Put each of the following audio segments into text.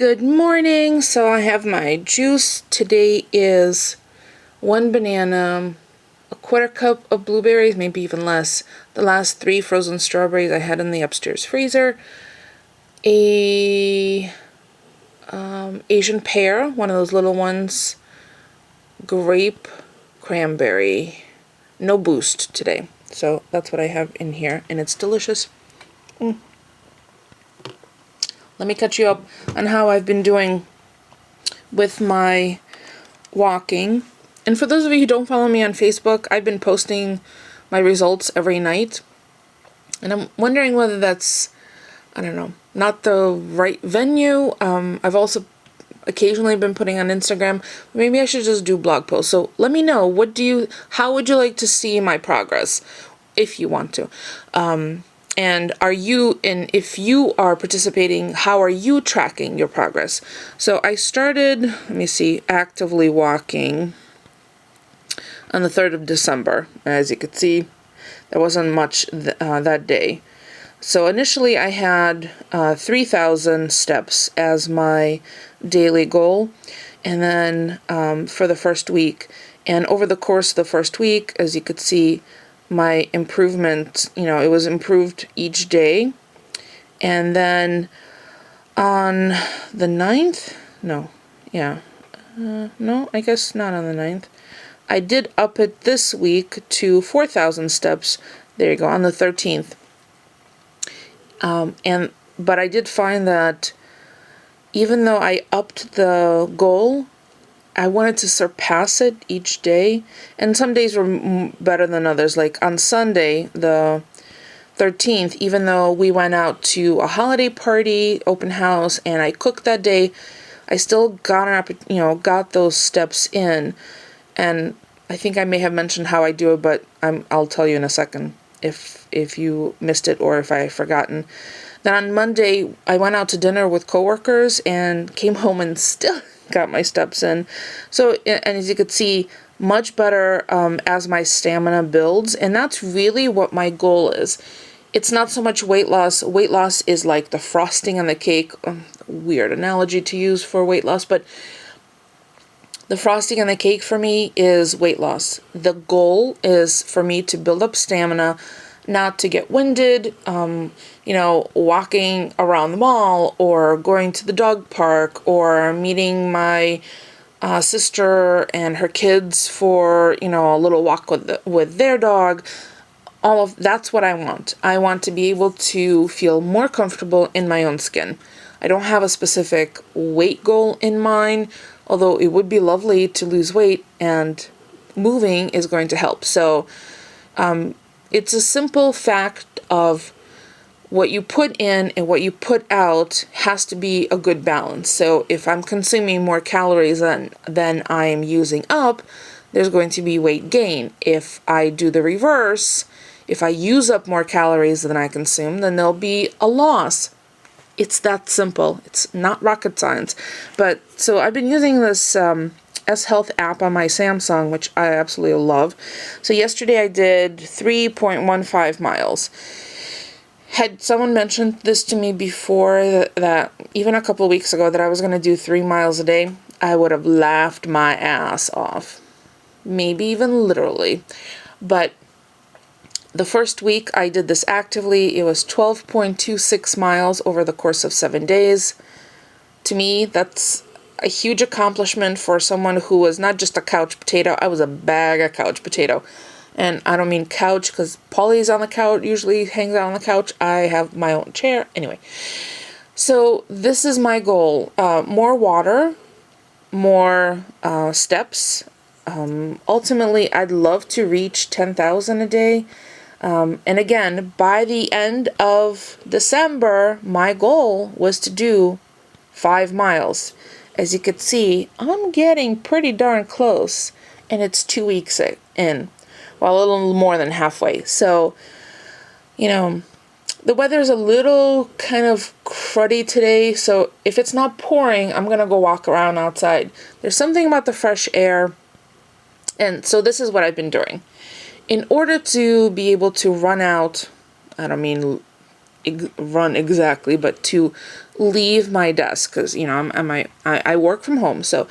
Good morning. So I have my juice. Today is 1 banana, a quarter cup of blueberries, maybe even less. The last 3 frozen strawberries I had in the upstairs freezer. A Asian pear, one of those little ones. Grape, cranberry. No boost today. So that's what I have in here, and it's delicious. Let me catch you up on how I've been doing with my walking. And for those of you who don't follow me on Facebook, I've been posting my results every night. And I'm wondering whether that's, I don't know, not the right venue. I've also occasionally been putting on Instagram. Maybe I should just do blog posts. So let me know, how would you like to see my progress, if you want to? And if you are participating, how are you tracking your progress? So I started, let me see, actively walking on the 3rd of December. As you could see, there wasn't much that day. So initially I had 3,000 steps as my daily goal, and then for the first week. And over the course of the first week, as you could see, my improvement, it was improved each day. And then on the 9th, no, I guess not on the 9th. I did up it this week to 4,000 steps. There you go, on the 13th. But I did find that even though I upped the goal, I wanted to surpass it each day, and some days were better than others. Like on Sunday, the 13th, even though we went out to a holiday party, open house, and I cooked that day, I still got those steps in. And I think I may have mentioned how I do it, but I'll tell you in a second if you missed it or if I've forgotten. Then on Monday, I went out to dinner with coworkers and came home and still got my steps in. So, and as you could see, much better as my stamina builds, and that's really what my goal is. It's not so much weight loss. Weight loss is like the frosting on the cake. Weird analogy to use for weight loss, but the frosting on the cake for me is weight loss. The goal is for me to build up stamina, not to get winded, walking around the mall or going to the dog park or meeting my sister and her kids for, a little walk with their dog. All of that's what I want. I want to be able to feel more comfortable in my own skin. I don't have a specific weight goal in mind, although it would be lovely to lose weight, and moving is going to help. So, it's a simple fact of what you put in and what you put out has to be a good balance. So if I'm consuming more calories than I am using up, there's going to be weight gain. If I do the reverse, if I use up more calories than I consume, then there'll be a loss. It's that simple. It's not rocket science. But so I've been using this S-Health app on my Samsung, which I absolutely love. So yesterday I did 3.15 miles. Had someone mentioned this to me before, that even a couple of weeks ago, that I was going to do 3 miles a day, I would have laughed my ass off. Maybe even literally. But the first week I did this actively. It was 12.26 miles over the course of 7 days. To me, that's a huge accomplishment for someone who was not just a couch potato. I was a bag of couch potato. And I don't mean couch because Polly's on the couch, usually hangs out on the couch. I have my own chair. Anyway, so this is my goal. More water, more steps. Ultimately, I'd love to reach 10,000 a day. And again, by the end of December, my goal was to do 5 miles. As you could see, I'm getting pretty darn close, and it's 2 weeks in. Well, a little more than halfway. So, the weather's a little kind of cruddy today, so if it's not pouring, I'm going to go walk around outside. There's something about the fresh air, and so this is what I've been doing. In order to be able to run out, I don't mean run exactly, but to leave my desk, because, I work from home. So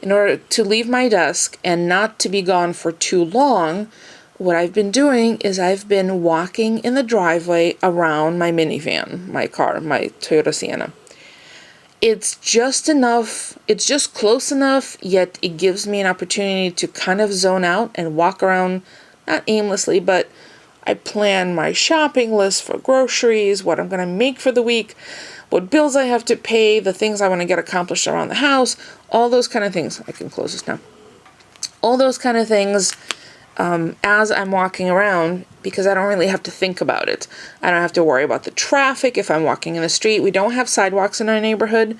in order to leave my desk and not to be gone for too long, what I've been doing is I've been walking in the driveway around my minivan, my car, my Toyota Sienna. It's just enough, it's just close enough, yet it gives me an opportunity to kind of zone out and walk around, not aimlessly, but I plan my shopping list for groceries, what I'm going to make for the week, what bills I have to pay, the things I want to get accomplished around the house, all those kind of things. I can close this now. All those kind of things as I'm walking around, because I don't really have to think about it. I don't have to worry about the traffic if I'm walking in the street. We don't have sidewalks in our neighborhood,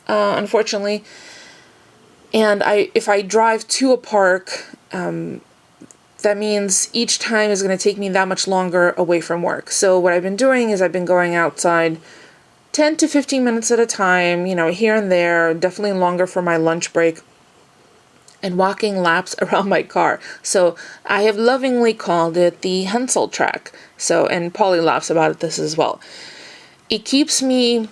unfortunately. And if I drive to a park, that means each time is going to take me that much longer away from work. So what I've been doing is I've been going outside 10 to 15 minutes at a time, here and there, definitely longer for my lunch break, and walking laps around my car. So I have lovingly called it the Hensel track. So, and Polly laughs about this as well. It keeps me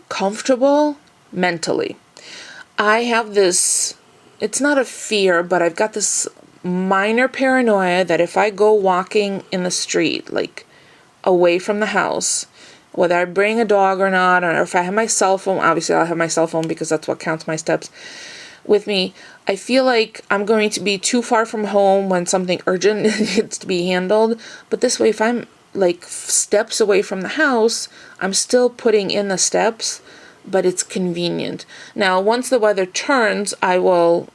comfortable mentally. I have this, it's not a fear, but I've got this minor paranoia that if I go walking in the street, like away from the house, whether I bring a dog or not, or if I have my cell phone, obviously I'll have my cell phone because that's what counts my steps, with me, I feel like I'm going to be too far from home when something urgent needs to be handled. But this way, if I'm like steps away from the house, I'm still putting in the steps, but it's convenient. Now, once the weather turns, I will,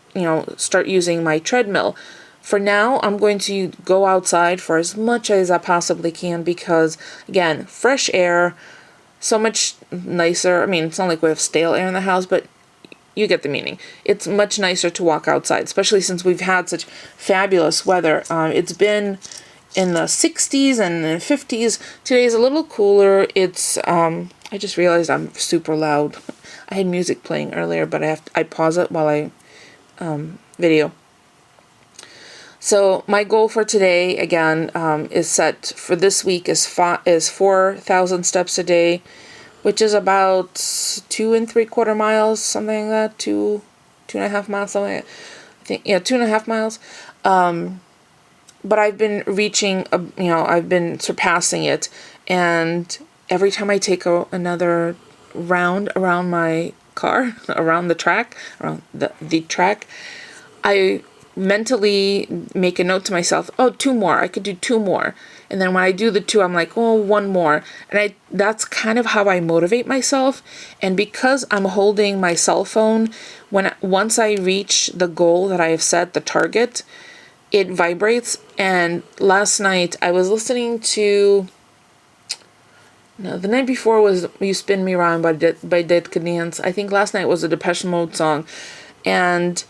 start using my treadmill. For now, I'm going to go outside for as much as I possibly can because, again, fresh air, so much nicer. I mean, it's not like we have stale air in the house, but you get the meaning. It's much nicer to walk outside, especially since we've had such fabulous weather. It's been in the 60s and the 50s. Today's a little cooler. It's, I just realized I'm super loud. I had music playing earlier, but I pause it while I video. So my goal for today, again, is set for this week is 4,000 steps a day, which is about 2 3/4 miles, something like that, 2.5 miles, something like that. I think, 2.5 miles. But I've been reaching, I've been surpassing it. And every time I take another round around my car, around the track, around the track, I mentally make a note to myself, 2 more, I could do 2 more. And then when I do the 2, I'm like, 1 more. And that's kind of how I motivate myself. And because I'm holding my cell phone, once I reach the goal that I have set, the target, it vibrates. And last night I was listening to, no, the night before was You Spin Me Round by Dead Canadians. I think last night was a Depeche Mode song. And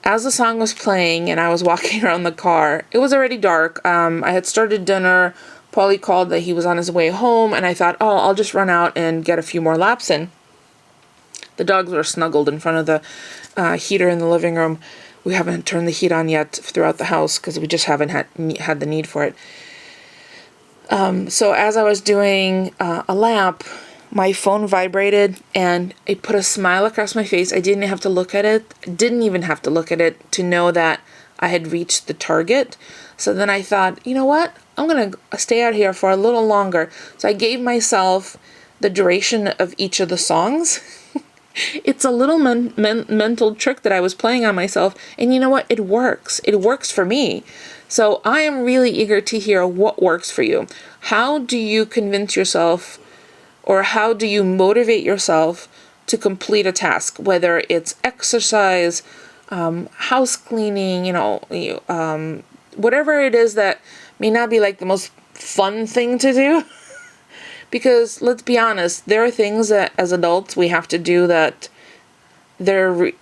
as the song was playing and I was walking around the car, it was already dark. I had started dinner. Paulie called that he was on his way home, and I thought, I'll just run out and get a few more laps in. The dogs were snuggled in front of the heater in the living room. We haven't turned the heat on yet throughout the house because we just haven't had the need for it. So as I was doing a lap, my phone vibrated and it put a smile across my face. I didn't even have to look at it to know that I had reached the target. So then I thought, you know what? I'm going to stay out here for a little longer. So I gave myself the duration of each of the songs. It's a little mental trick that I was playing on myself. And you know what? It works. It works for me. So I am really eager to hear what works for you. How do you convince yourself, or how do you motivate yourself to complete a task, whether it's exercise, house cleaning, whatever it is that may not be like the most fun thing to do. Because let's be honest, there are things that as adults we have to do that they're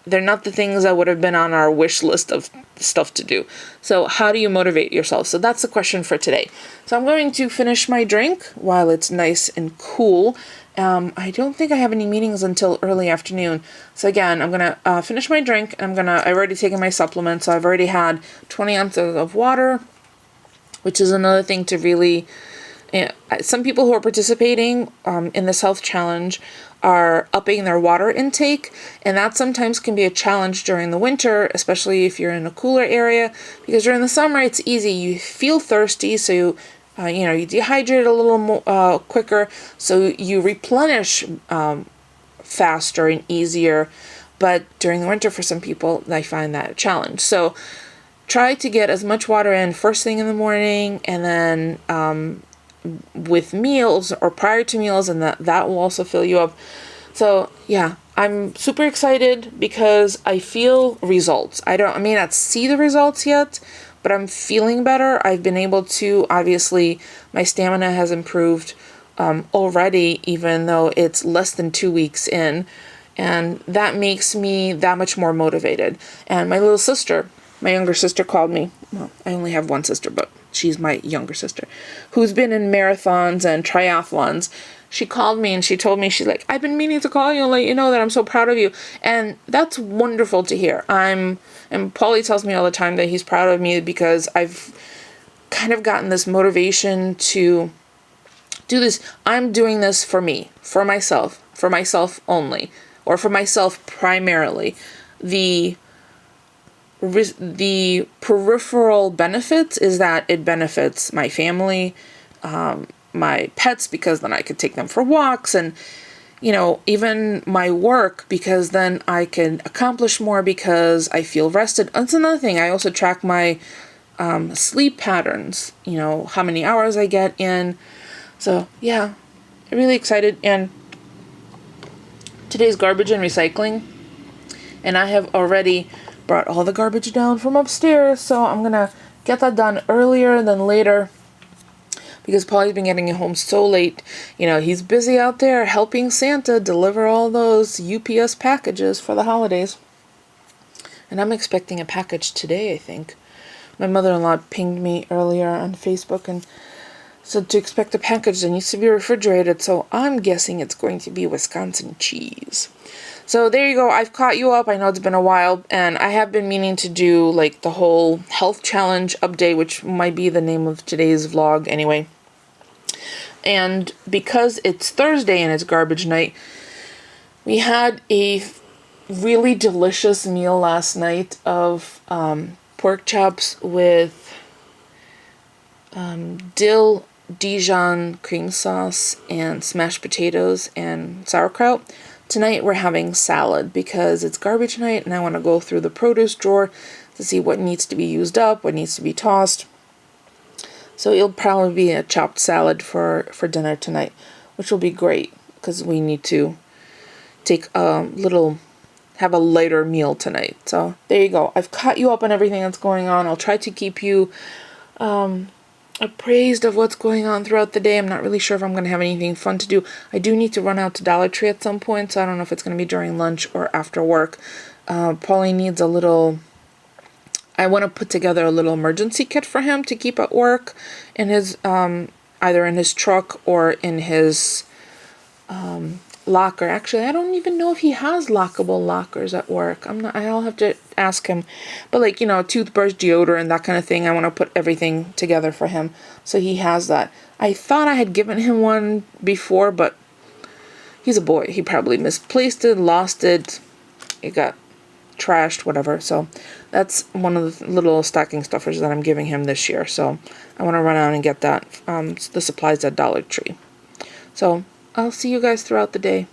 not the things that would have been on our wish list of stuff to do. So how do you motivate yourself? So that's the question for today. So I'm going to finish my drink while it's nice and cool. I don't think I have any meetings until early afternoon. So again, I'm going to finish my drink. I've already taken my supplements. So I've already had 20 ounces of water, which is another thing to really some people who are participating in this health challenge are upping their water intake, and that sometimes can be a challenge during the winter, especially if you're in a cooler area, because during the summer it's easy. You feel thirsty, so you dehydrate a little more quicker, so you replenish faster and easier. But during the winter, for some people, I find that a challenge. So try to get as much water in first thing in the morning, and then with meals or prior to meals, and that will also fill you up. So yeah, I'm super excited because I feel results. I may not see the results yet, but I'm feeling better. I've been able to, obviously, my stamina has improved already, even though it's less than 2 weeks in, and that makes me that much more motivated. And my little sister, my younger sister, called me. Well, I only have one sister, but she's my younger sister, who's been in marathons and triathlons. She called me and she told me, she's like, I've been meaning to call you and let you know that I'm so proud of you. And that's wonderful to hear. And Paulie tells me all the time that he's proud of me because I've kind of gotten this motivation to do this. I'm doing this for me, for myself only, or for myself primarily. The peripheral benefits is that it benefits my family, my pets, because then I could take them for walks, and even my work, because then I can accomplish more because I feel rested. That's another thing. I also track my sleep patterns, how many hours I get in. So yeah, I'm really excited. And today's garbage and recycling, and I have already brought all the garbage down from upstairs, so I'm gonna get that done earlier than later, because Paulie's been getting home so late. He's busy out there helping Santa deliver all those UPS packages for the holidays. And I'm expecting a package today, I think. My mother-in-law pinged me earlier on Facebook and said to expect a package that needs to be refrigerated, so I'm guessing it's going to be Wisconsin cheese. So there you go. I've caught you up. I know it's been a while, and I have been meaning to do the whole health challenge update, which might be the name of today's vlog anyway. And because it's Thursday and it's garbage night, we had a really delicious meal last night of pork chops with dill Dijon cream sauce and smashed potatoes and sauerkraut. Tonight we're having salad because it's garbage night and I want to go through the produce drawer to see what needs to be used up, what needs to be tossed. So it'll probably be a chopped salad for dinner tonight, which will be great because we need to have a lighter meal tonight. So there you go. I've caught you up on everything that's going on. I'll try to keep you appraised of what's going on throughout the day. I'm not really sure if I'm going to have anything fun to do. I do need to run out to Dollar Tree at some point, so I don't know if it's going to be during lunch or after work. Paulie needs I want to put together a little emergency kit for him to keep at work in his, either in his truck or in his locker. Actually, I don't even know if he has lockable lockers at work. I'll have to ask him. But toothbrush, deodorant, that kind of thing, I want to put everything together for him so he has that. I thought I had given him one before, but he's a boy. He probably misplaced it, lost it. It got trashed, whatever. So that's one of the little stocking stuffers that I'm giving him this year. So I want to run out and get that, the supplies at Dollar Tree. So I'll see you guys throughout the day.